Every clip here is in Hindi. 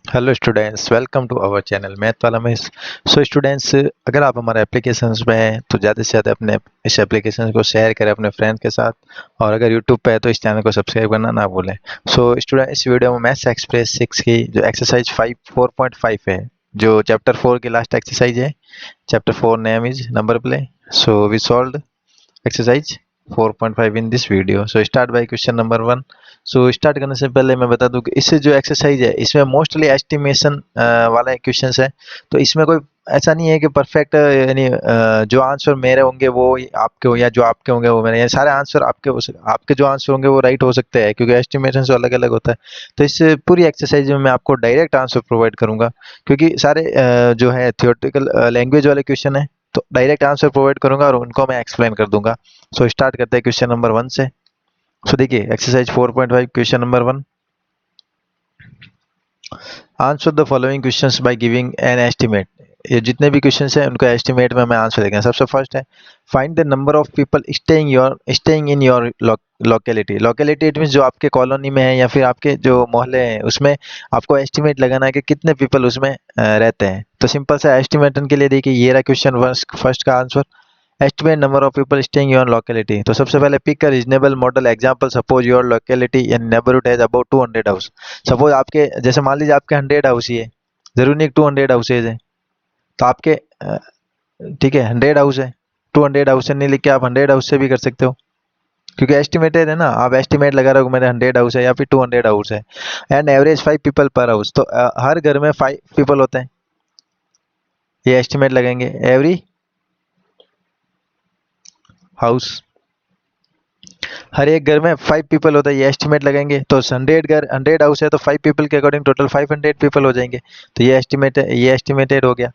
Hello students, welcome to our channel math वाला मिस। सो स्टूडेंट्स, अगर आप हमारे एप्लीकेशंस में हैं तो ज़्यादा से ज़्यादा अपने इस एप्लीकेशन को शेयर करें अपने फ्रेंड के साथ। और अगर यूट्यूब पे है तो इस चैनल को सब्सक्राइब करना ना भूलें। सो स्टूडेंट, इस वीडियो में मैथ्स एक्सप्रेस 6 की जो एक्सरसाइज 4.5 है, जो चैप्टर 4 की लास्ट एक्सरसाइज है। Chapter 4 name is number play. So we solve exercise 4.5 in this video. So start by question number 1। So start करने से पहले मैं बता दूं कि इससे जो एक्सरसाइज है इसमें मोस्टली एस्टिमेशन वाला क्वेश्चंस है। तो इसमें कोई ऐसा नहीं है कि परफेक्ट, यानी जो आंसर मेरे होंगे वो आपके हो या जो आपके होंगे वो मेरे, यानी सारे आंसर आपके जो आंसर होंगे वो राइट हो सकते हैं, क्योंकि एस्टिमेशन से अलग अलग होता है। तो इस पूरी एक्सरसाइज में मैं आपको डायरेक्ट आंसर प्रोवाइड करूंगा, क्योंकि सारे जो है थियोरेटिकल लैंग्वेज वाले क्वेश्चन है। तो डायरेक्ट आंसर प्रोवाइड करूंगा और उनको मैं एक्सप्लेन कर दूंगा। सो स्टार्ट करते हैं क्वेश्चन नंबर 1 से। सो देखिए exercise 4.5 question number 1। Answer the following questions by giving an estimate. ये जितने भी क्वेश्चंस हैं उनको एस्टिमेट में मैं आंसर देंगे। सबसे फर्स्ट है, find the number of people staying in your locality. Locality it means जो आपके कॉलोनी में है या फिर आपके जो मोहल्ले हैं उसमें आपको एस्टिमेट लगाना है कि कितने पीपल उसमें रहते हैं। तो सिंपल सा एस्टिमेटन के लिए देखिए ये रहा क्वेश्चन फर्स्ट का answer. Estimate number of people staying your locality. तो सबसे पहले pick a reasonable model example. Suppose your locality in neighbourhood has about 200 house. Suppose आपके, जैसे मान लीजिए आपके 100 हाउस ही है, जरूरी नहीं 200 हाउसेज है। तो आपके ठीक है 100 हाउस है, 200 हाउस से नहीं लिख के आप 100 हाउस से भी कर सकते हो, क्योंकि एस्टिमेटेड है ना। आप एस्टिमेट लगा रहे हो मेरे 100 हाउस है या फिर 200 हाउस है। एंड एवरेज 5 पीपल पर हाउस। तो हर घर में 5 पीपल होते हैं, ये एस्टिमेट लगेंगे एवरी हाउस। हर एक घर में 5 पीपल होता है, ये एस्टिमेट लगाएंगे। तो 100 हाउस है तो 5 पीपल के अकॉर्डिंग टोटल 500 पीपल हो जाएंगे। तो ये एस्टिमेट है, ये एस्टिमेटेड हो गया,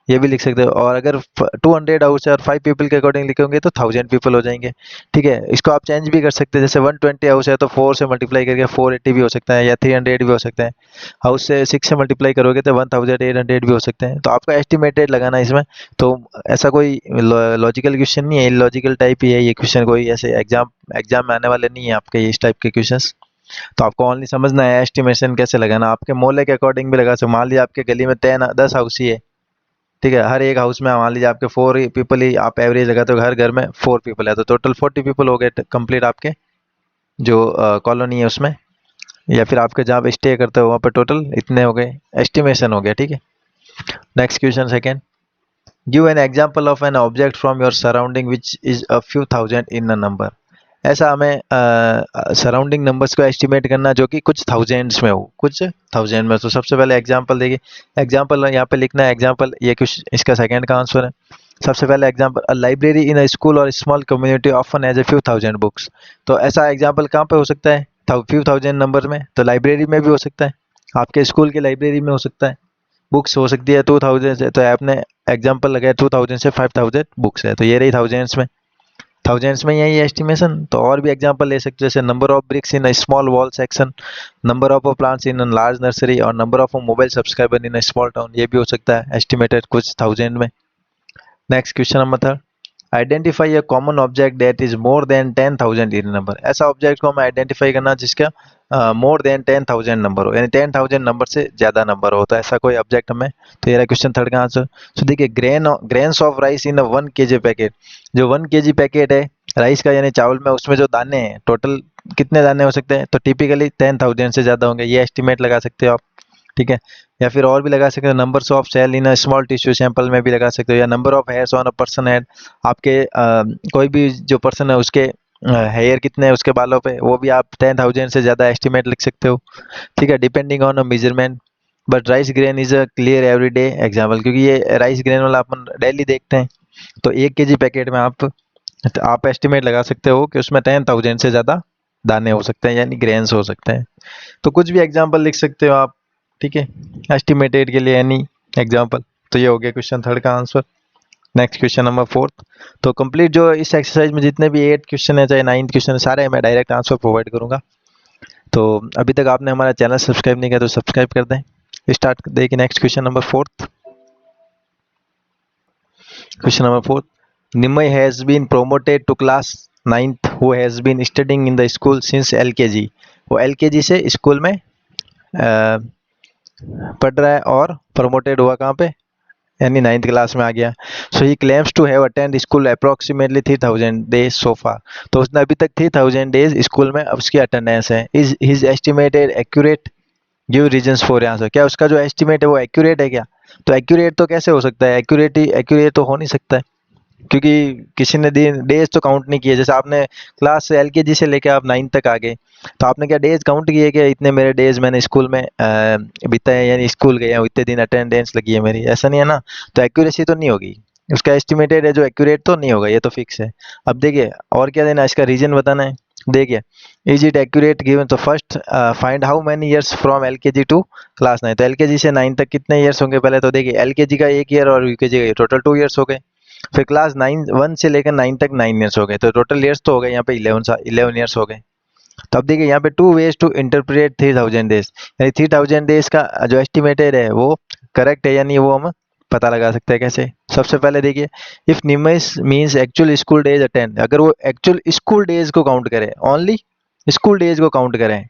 ये भी लिख सकते हो। और अगर 200 हाउस है और 5 पीपल के अकॉर्डिंग लिखोगे तो 1000 पीपल हो जाएंगे। ठीक है, इसको आप चेंज भी कर सकते हैं। जैसे 120 हाउस है तो 4 से मल्टीप्लाई करके 480 भी हो सकता है, या 300 भी हो सकता है। हाउस से 6 से मल्टीप्लाई करोगे तो 1800 भी हो सकते हैं। तो आपका एस्टिमेटेड लगाना है इसमें। तो ऐसा कोई लॉजिकल क्वेश्चन नहीं है, इलॉजिकल टाइप ही है ये क्वेश्चन, कोई ऐसे एग्जाम में आने वाले नहीं है आपके इस टाइप के क्वेश्चंस। तो आपको ओनली समझना है एस्टिमेशन कैसे लगाना। आपके मोहल्ले के अकॉर्डिंग भी लगा सकते हो। मान लीजिए आपके गली में 10 हाउस ही है, ठीक है, हर एक हाउस में मान लीजिए आपके 4 पीपल ही आप एवरेज लगाते हो, हर घर में 4 पीपल है तो टोटल 40 पीपल हो गए कंप्लीट आपके जो कॉलोनी है उसमें, या फिर आपके जहाँ पे स्टे करते हो वहाँ पे टोटल इतने हो गए, एस्टिमेशन हो गया। ठीक है, next question second. Give an example of an object from your surrounding which is a few thousand in a number. ऐसा हमें सराउंडिंग नंबर्स को एस्टिमेट करना जो कि कुछ थाउजेंड्स में हो, कुछ थाउजेंड में। तो सबसे पहले एग्जांपल देखिए, एग्जांपल यहाँ पे लिखना है एग्जांपल, ये कुछ इसका सेकंड का आंसर है। सबसे पहले example, a library in a school और small community often as a few thousand books. तो ऐसा एग्जांपल कहाँ पे हो सकता है, फ्यू थाउजेंड नंबर में। तो लाइब्रेरी में भी हो सकता है, आपके स्कूल की लाइब्रेरी में हो सकता है। बुक्स हो सकती है 2000 से, तो आपने एग्जांपल लगाया 2000 से 5000 बुक्स है, तो ये रही थाउजेंड्स में। थाउजेंड्स में यही एस्टिमेशन। तो और भी एग्जांपल ले सकते हो, जैसे number of bricks in a small wall section, number of plants in a large nursery, और number of mobile subscriber in a small town, ये भी हो सकता है एस्टिमेटेड कुछ थाउजेंड में। Next question number 3। Identify a common object that is more than 10,000 in number. ऐसा ऑब्जेक्ट को हमें आइडेंटिफाई करना जिसका मोर देन 10,000 नंबर हो, यानी 10,000 नंबर से ज्यादा नंबर हो, तो ऐसा कोई ऑब्जेक्ट हमें। तो ये रहा क्वेश्चन थर्ड का आंसर। तो देखिए, grains of rice in 1 kg packet. जो 1 kg पैकेट है राइस का यानी चावल में, उसमें जो दाने हैं टोटल कितने दाने हो सकते हैं, तो टिपिकली 10,000 से ज्यादा होंगे, ये एस्टिमेट लगा सकते हो आप। ठीक है, या फिर और भी लगा सकते हो, numbers of cell in a small tissue sample में भी लगा सकते हो, या number of hairs on a person head. आपके कोई भी जो पर्सन है उसके हेयर कितने हैं उसके बालों पे, वो भी आप 10,000 से ज़्यादा एस्टिमेट लिख सकते हो। ठीक है, depending on a measurement. But rice grain is a clear everyday example, क्योंकि ये राइस ग्रेन वाला अपन डेली देखते हैं। तो 1 kg पैकेट में आप एस्टिमेट लगा सकते हो कि उसमें 10,000 से ज़्यादा दाने हो सकते हैं, यानी ग्रेन्स हो सकते हैं। तो कुछ भी एग्जाम्पल लिख सकते हो आप। ठीक है, एस्टिमेटेड के लिए एनी एग्जाम्पल। तो ये हो गया क्वेश्चन थर्ड का आंसर। Next question number 4। तो कंप्लीट जो इस एक्सरसाइज में जितने भी 8 क्वेश्चन है चाहे 9 क्वेश्चन है, सारे मैं डायरेक्ट आंसर प्रोवाइड करूंगा। तो अभी तक आपने हमारा चैनल सब्सक्राइब नहीं किया तो सब्सक्राइब कर दें। स्टार्ट देखिए next question number 4। Question number 4। Nimay has been promoted to class 9th who has been studying in the school since LKG। वो LKG से स्कूल में पढ़ रहा है और प्रमोटेड हुआ कहाँ पे, यानी 9th क्लास में आ गया। So he claims to have attend school approximately 3000 days so far. तो उसने अभी तक 3000 डेज स्कूल में अब उसकी अटेंडेंस है। Is his estimated accurate, give reasons for answer. क्या उसका जो एस्टिमेट है वो एक्यूरेट है क्या? तो एक्यूरेट तो कैसे हो सकता है, एक्यूरेट तो हो नहीं सकता है, क्योंकि किसी ने दिन डेज तो काउंट नहीं किए। जैसे आपने क्लास एलकेजी से लेकर आप 9 तक आ गए, तो आपने क्या डेज काउंट किए कि इतने मेरे डेज मैंने स्कूल में बिताए, यानी स्कूल गया हूँ इतने दिन अटेंडेंस लगी है मेरी, ऐसा नहीं है ना। तो एक्यूरेसी तो नहीं होगी, उसका एस्टिमेटेड है जो एक्यूरेट तो नहीं होगा, ये तो फिक्स है। अब देखिए और क्या देना है, इसका रीजन बताना है। देखिए, इज इट एक्यूरेट गिवन, तो first find how many years from LKG to class 9। तो एलकेजी से 9 तक कितने ईयर्स होंगे पहले तो देखिए, एलकेजी का 1 ईयर और यूकेजी का टोटल 2 ईयर्स हो गए। फिर क्लास 1 से लेकर 9 तक 9 ईयर्स हो गए, तो टोटल ईयर्स तो हो गए यहाँ पे 11 ईयर्स हो गए। तो अब देखिए यहाँ पे 2 वेज टू इंटरप्रेट 3000 डेज, यानी 3000 डेज का जो एस्टिमेटेड है वो करेक्ट है या नहीं, वो हम पता लगा सकते हैं कैसे। सबसे पहले देखिए, if Nimay's means actual school days attend, अगर वो एक्चुअल स्कूल डेज को काउंट करें, ओनली स्कूल डेज को काउंट करें,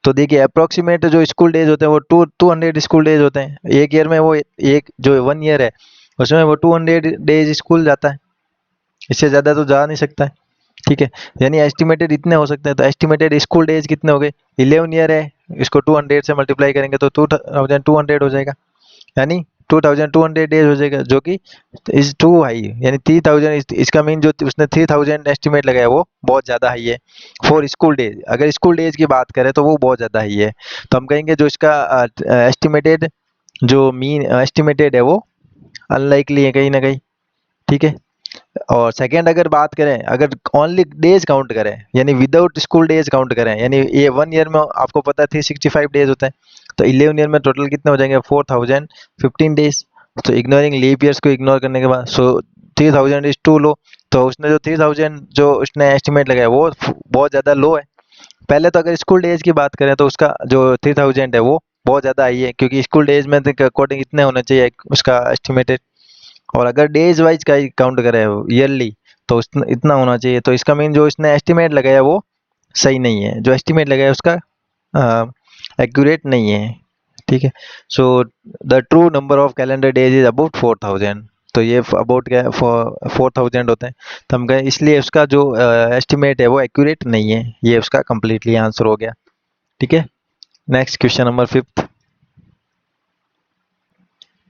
तो देखिए अप्रोक्सीमेट जो स्कूल डेज होते हैं वो 200 स्कूल डेज होते हैं। एक ईयर में वो एक जो 1 ईयर है उसमें वो 200 डेज स्कूल जाता है, इससे ज़्यादा तो जा नहीं सकता है। ठीक है, यानी एस्टिमेटेड इतने हो सकते हैं। तो एस्टिमेटेड स्कूल डेज कितने हो गए, 11 ईयर है, इसको 200 से मल्टीप्लाई करेंगे तो 2200 हो जाएगा, यानी 2200 डेज हो जाएगा, जो कि इज टू हाई, यानी 3000। इसका मीन जो उसने 3000 एस्टिमेट लगाया वो बहुत ज़्यादा हाई है फॉर स्कूल डेज। अगर स्कूल डेज की बात करें तो वो बहुत ज़्यादा हाई है। तो हम कहेंगे जो इसका एस्टिमेटेड जो मीन एस्टिमेटेड है वो अनलाइकली है कहीं ना कहीं। ठीक है, और सेकेंड अगर बात करें, अगर ओनली डेज काउंट करें, यानी विदाउट स्कूल डेज काउंट करें, यानी ये 1 ईयर में आपको पता है 365 डेज होते हैं, तो 11 ईयर में टोटल कितने हो जाएंगे, 4015 डेज। तो इग्नोरिंग लीप ईयर्स को इग्नोर करने के बाद, सो 3000 इज टू लो। तो उसने जो 3000 जो उसने एस्टिमेट लगाया वो बहुत ज़्यादा लो है। पहले तो अगर स्कूल डेज की बात करें तो उसका जो 3000 है वो बहुत ज़्यादा हाई है, क्योंकि स्कूल डेज में अकॉर्डिंग इतने होने चाहिए उसका एस्टिमेटेड। और अगर डेज वाइज का काउंट करें ईयरली, तो इतना होना चाहिए। तो इसका मीन जो इसने एस्टिमेट लगाया वो सही नहीं है, जो एस्टिमेट लगाया उसका एक्यूरेट नहीं है। ठीक है, so the true number of calendar days is about 4000। तो ये अबाउट क्या 4000 होते हैं। तो हम कहें इसलिए उसका जो एस्टिमेट है वो एक्यूरेट नहीं है, ये उसका कंप्लीटली आंसर हो गया। ठीक है, next question number 5th।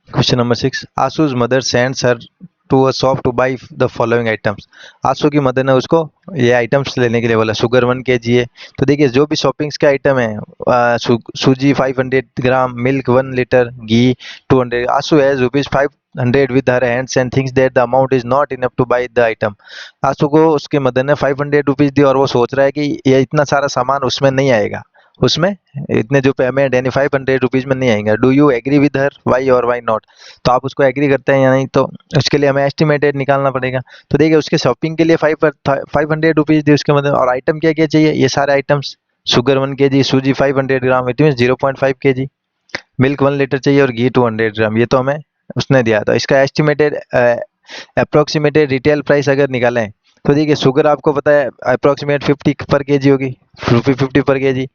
Question number 6, Ashu's mother sends her to a shop to buy the following items. Ashu की मदर ने उसको ये आइटम्स लेने के लिए बोला। शुगर 1 kg है, तो देखिए जो भी शॉपिंग्स के आइटम है, सूजी 500 ग्राम, मिल्क 1 लीटर, घी 200। Ashu has ₹500 with her hands and thinks that the amount is not enough to buy the item. Ashu को उसके मदर ने ₹500 दी और वो सोच रहा है कि ये इतना सारा सामान उसमें नहीं आएगा, उसमें इतने जो पेमेंट यानी ₹500 में नहीं आएंगे। Do you agree with her, why और वाई नॉट। तो आप उसको एग्री करते हैं या नहीं, तो उसके लिए हमें एस्टिमेटेड निकालना पड़ेगा। तो देखिए उसके शॉपिंग के लिए ₹500 दी उसके मतलब, और आइटम क्या क्या चाहिए, ये सारे आइटम्स, शुगर 1 kg, सूजी 500 gram, it mean 0.5 kg, milk 1 litre चाहिए और घी 200 ग्राम, ये तो हमें उसने दिया। तो इसका एस्टिमेटेड अप्रोक्सीमेटेड रिटेल प्राइस अगर निकालें, तो देखिए शुगर आपको पता है अप्रोक्सीमेट 50 पर केजी होगी, ₹50 पर केजी।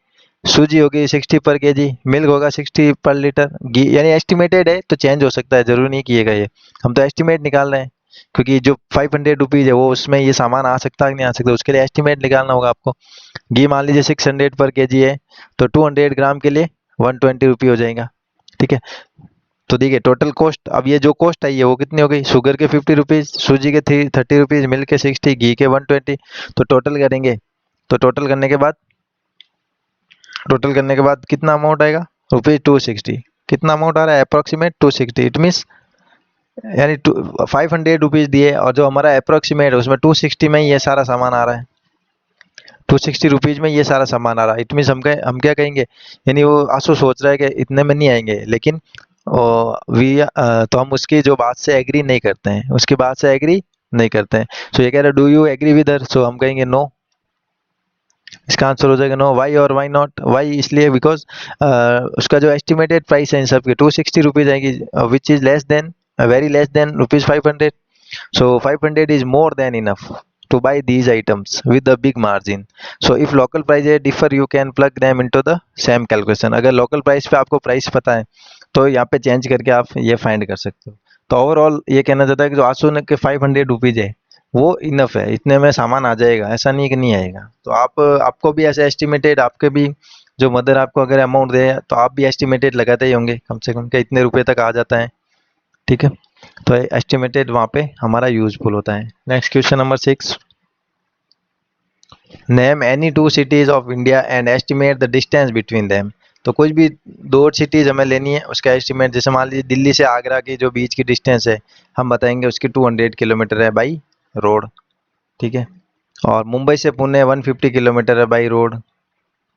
सूजी होगी 60 पर केजी, मिल्क होगा 60 पर लीटर, घी यानी एस्टिमेटेड है तो चेंज हो सकता है, जरूरी नहीं किएगा ये, हम तो एस्टिमेट निकाल रहे हैं। क्योंकि जो ₹500 है वो उसमें ये सामान आ सकता है कि नहीं आ सकता, उसके लिए एस्टिमेट निकालना होगा आपको। घी मान लीजिए 600 पर केजी है, तो 200 ग्राम के लिए ₹120 हो जाएगा। ठीक है, तो देखिए टोटल कॉस्ट, अब ये जो कॉस्ट आई है वो कितनी हो गई, शुगर के ₹50, सूजी के ₹30, मिल्क के 60, घी के 120। तो टोटल करने के बाद कितना अमाउंट आएगा, ₹260। कितना अमाउंट आ रहा है, अप्रोक्सीमेट 260। इट मीन्स यानी ₹500 दिए और जो हमारा अप्रोक्सीमेट है उसमें 260 में ही ये सारा सामान आ रहा है, ₹260 में ये सारा सामान आ रहा है। इट मीन्स हम क्या कहेंगे, यानी वो आंसू सोच रहा है कि इतने में नहीं आएंगे, लेकिन तो हम उसकी जो बात से एग्री नहीं करते हैं, उसकी बात से एग्री नहीं करते हैं। सो ये कह रहा है do you agree with her, so हम कहेंगे नो, इसका आंसर हो जाएगा नो। वाई और वाई नॉट, वाई इसलिए बिकॉज उसका जो एस्टिमेटेड प्राइस है इन सब की ₹260 आएगी, which is less than, very less than ₹500। So 500 is more than enough, to buy these items with a big margin. So if local prices differ, you can plug them into the same calculation. अगर local price पे आपको price पता है तो यहाँ पे change करके आप ये find कर सकते हो. तो ओवरऑल ये कहना चाहता है कि जो आंसू ने के 500 रुपीज है वो इनफ है, इतने में सामान आ जाएगा, ऐसा नहीं कि नहीं आएगा. तो आपको भी ऐसे एस्टिमेटेड, आपके भी जो मदर आपको अगर अमाउंट दे तो आप भी एस्टिमेटेड लगाते ही होंगे कम से कम कि इतने रुपए तक आ जाता है. ठीक है, तो एस्टिमेटेड वहाँ पे हमारा यूजफुल होता है. Next question number 6. Name any two cities of India and estimate the distance between them. तो कुछ भी दो सिटीज हमें लेनी है, उसका एस्टिमेट. जैसे मान लीजिए दिल्ली से आगरा की जो बीच की डिस्टेंस है हम बताएंगे उसकी 200 किलोमीटर है बाई रोड. ठीक है, और मुंबई से पुणे 150 किलोमीटर है बाई रोड.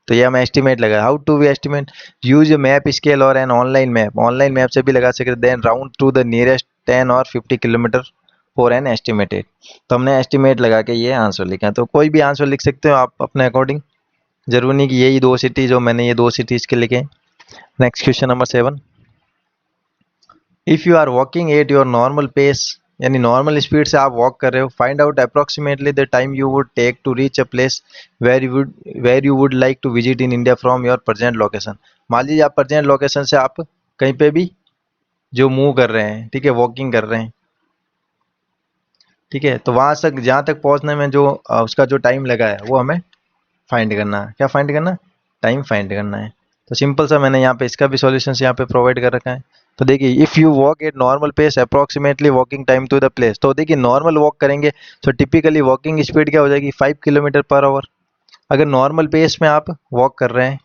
तो ये हम एस्टिमेट लगा. How to we estimate? Use map scale और an online map. Online map से भी लगा सकते. Then round to the nearest 10 और 50 किलोमीटर फॉर एन एस्टिमेटेड. तो हमने एस्टिमेट लगा के ये आंसर लिखा है. तो कोई भी आंसर लिख सकते हो आप अपने अकॉर्डिंग, जरूरी नहीं कि यही दो सिटीज हो. मैंने ये दो सिटीज के लिखे. Next question number 7. If you are walking at your normal pace, यानी नॉर्मल स्पीड से आप वॉक कर रहे हो, find out approximately the time you would take to reach a place where you would like to visit in India from your present location. मान लीजिए आप प्रेजेंट लोकेशन से आप कहीं पे भी जो मूव कर रहे हैं, ठीक है, वॉकिंग कर रहे हैं, ठीक है, तो वहां तक जहाँ तक पहुंचने में जो उसका जो टाइम लगा है वो हमें फाइंड करना है. क्या फाइंड करना है? टाइम फाइंड करना है. तो सिंपल सा मैंने यहाँ पे इसका भी सॉल्यूशन यहाँ पे प्रोवाइड कर रखा है. तो देखिए, if you walk at normal pace approximately walking time to the place. तो देखिए नॉर्मल वॉक करेंगे तो टिपिकली वॉकिंग स्पीड क्या हो जाएगी? 5 किलोमीटर पर आवर. अगर नॉर्मल पेस में आप वॉक कर रहे हैं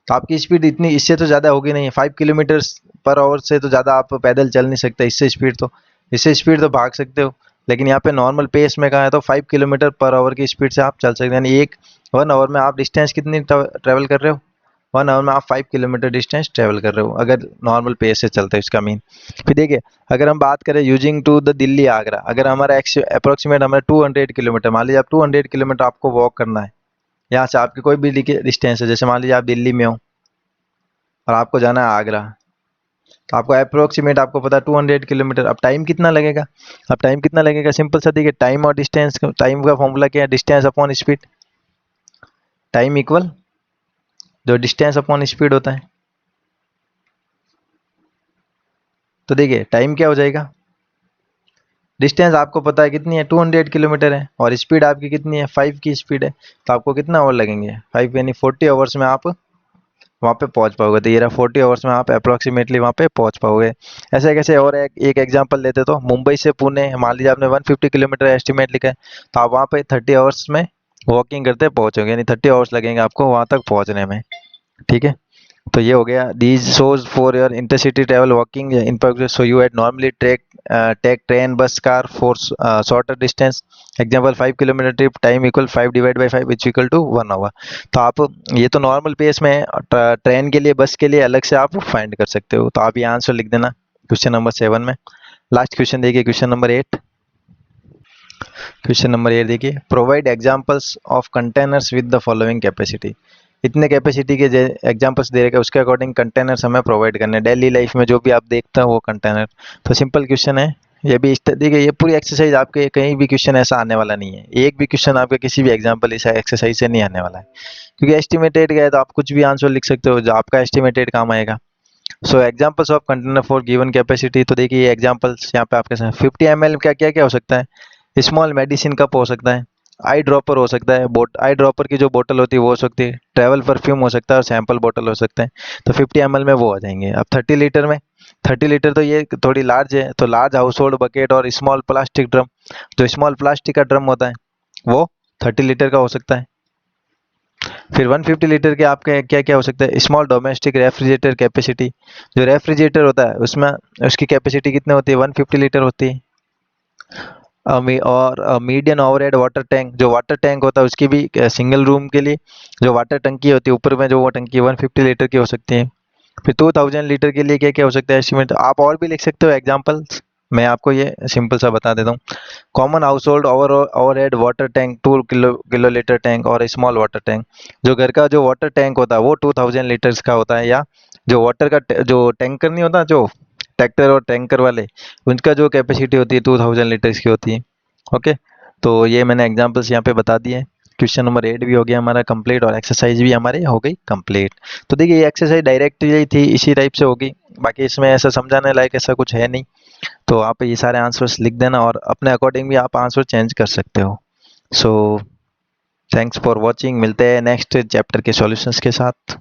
तो आपकी स्पीड इतनी इससे तो ज़्यादा होगी नहीं. 5 किलोमीटर पर आवर से तो ज़्यादा आप पैदल चल नहीं सकते. इससे स्पीड तो भाग सकते हो, लेकिन यहाँ पे नॉर्मल पेस में कहा है तो 5 किलोमीटर पर आवर की स्पीड से आप चल सकते हैं. यानी 1 आवर में आप डिस्टेंस कितनी ट्रेवल कर रहे हो? 1 आवर में आप 5 किलोमीटर डिस्टेंस ट्रेवल कर रहे हो अगर नॉर्मल पेस से चलते हो, इसका मीन. फिर देखिए, अगर हम बात करें using to the Delhi Agra, अगर हमारा अप्रोक्सीमेट हमारा 200 किलोमीटर, मान लीजिए आप 200 किलोमीटर आपको वॉक करना है. यहाँ से आपकी कोई भी डिस्टेंस है, जैसे मान लीजिए आप दिल्ली में हो और आपको जाना है आगरा, तो आपको अप्रोक्सीमेट आपको पता है 200 किलोमीटर. अब टाइम कितना लगेगा? सिंपल सा देखिए, टाइम और डिस्टेंस, टाइम का फॉर्मूला क्या है? Distance upon speed. Time equal जो डिस्टेंस अपॉन स्पीड होता है. तो देखिए टाइम क्या हो जाएगा? डिस्टेंस आपको पता है कितनी है? 200 किलोमीटर है, और स्पीड आपकी कितनी है? 5 की स्पीड है. तो आपको कितना आवर लगेंगे? 5, यानी 40 आवर्स में आप वहाँ पे पहुँच पाओगे. तो ये रहा 40 आवर्स में आप अप्रोक्सीमेटली वहाँ पे पहुँच पाओगे. ऐसे कैसे? और एक एग्जांपल लेते तो मुंबई से पुणे, मान लीजिए आपने 150 किलोमीटर एस्टिमेट लिखा है, तो आप वहाँ पे 30 आवर्स में वॉकिंग करते पहुँचोगे, यानी 30 आवर्स लगेंगे आपको वहाँ तक पहुँचने में. ठीक है, तो ये हो गया. These shows for your intercity travel walking in progress. So you had normally take train bus car for shorter distance. Example 5 kilometre trip, time equal 5 divide by 5 which equal to 1 hour. तो आप ये तो नॉर्मल पेस में ट्रेन के लिए, बस के लिए अलग से आप फाइंड कर सकते हो. तो आप ये आंसर लिख देना क्वेश्चन नंबर 7 में. लास्ट क्वेश्चन देखिए, क्वेश्चन नंबर 8. क्वेश्चन नंबर 8 देखिए, provide examples of containers with the following capacity. इतने कैपेसिटी के एग्जांपल्स दे रखे, उसके अकॉर्डिंग कंटेनर्स हमें प्रोवाइड करने. डेली लाइफ में जो भी आप देखते हो वो कंटेनर. तो सिंपल क्वेश्चन है ये भी. देखिए ये पूरी एक्सरसाइज आपके कहीं भी क्वेश्चन ऐसा आने वाला नहीं है, एक भी क्वेश्चन आपके किसी भी एग्जाम्पल इस एक्सरसाइज से नहीं आने वाला है, क्योंकि एस्टिमेटेड गए तो आप कुछ भी आंसर लिख सकते हो जो आपका एस्टिमेटेड काम आएगा. सो examples of container for given capacity. तो देखिए एग्जाम्पल्स यहाँ पे आपके साथ 50 ml का क्या क्या हो सकता है? स्मॉल मेडिसिन कप हो सकता है, आई ड्रॉपर हो सकता है, आई ड्रॉपर की जो बोतल होती है वो हो सकती है, ट्रैवल परफ्यूम हो सकता है, और सैंपल बोतल हो सकते हैं. तो 50 ml में वो आ जाएंगे. अब 30 लीटर में, 30 लीटर तो ये थोड़ी लार्ज है, तो लार्ज हाउस होल्ड बकेट और स्मॉल प्लास्टिक ड्रम. जो स्मॉल प्लास्टिक का ड्रम होता है वो 30 लीटर का हो सकता है. फिर 150 लीटर के आपके क्या क्या हो सकता है? Small domestic refrigerator capacity. जो रेफ्रिजरेटर होता है उसमें उसकी कैपेसिटी कितनी होती है? 150 लीटर होती है. और मीडियम ओवरहेड वाटर टैंक, जो वाटर टैंक होता है उसकी भी सिंगल रूम के लिए जो वाटर टंकी होती है ऊपर में जो वो टंकी 150 लीटर की हो सकती है. फिर 2000 लीटर के लिए क्या क्या हो सकता है एस्टिमेट? आप और भी लिख सकते हो एग्जांपल्स, मैं आपको ये सिंपल सा बता देता हूँ. Common house hold overhead water tank 2 kilo litre tank और स्मॉल वाटर टैंक. जो घर का जो वाटर टैंक होता है वो 2000 लीटर्स का होता है, या जो वाटर का जो टैंकर नहीं होता, जो ट्रैक्टर और टैंकर वाले, उनका जो कैपेसिटी होती है 2000 लीटर्स की होती है. ओके, तो ये मैंने एग्जांपल्स यहाँ पे बता दिए। क्वेश्चन नंबर 8 भी हो गया हमारा कंप्लीट और एक्सरसाइज भी हमारी हो गई कंप्लीट। तो देखिए ये एक्सरसाइज डायरेक्ट ही थी, इसी टाइप से होगी, बाकी इसमें ऐसा समझाने लायक ऐसा कुछ है नहीं। तो आप ये सारे आंसर्स लिख देना और अपने अकॉर्डिंग भी आप आंसर चेंज कर सकते हो। सो थैंक्स फॉर वॉचिंग, मिलते हैं नेक्स्ट चैप्टर के सॉल्यूशंस के साथ।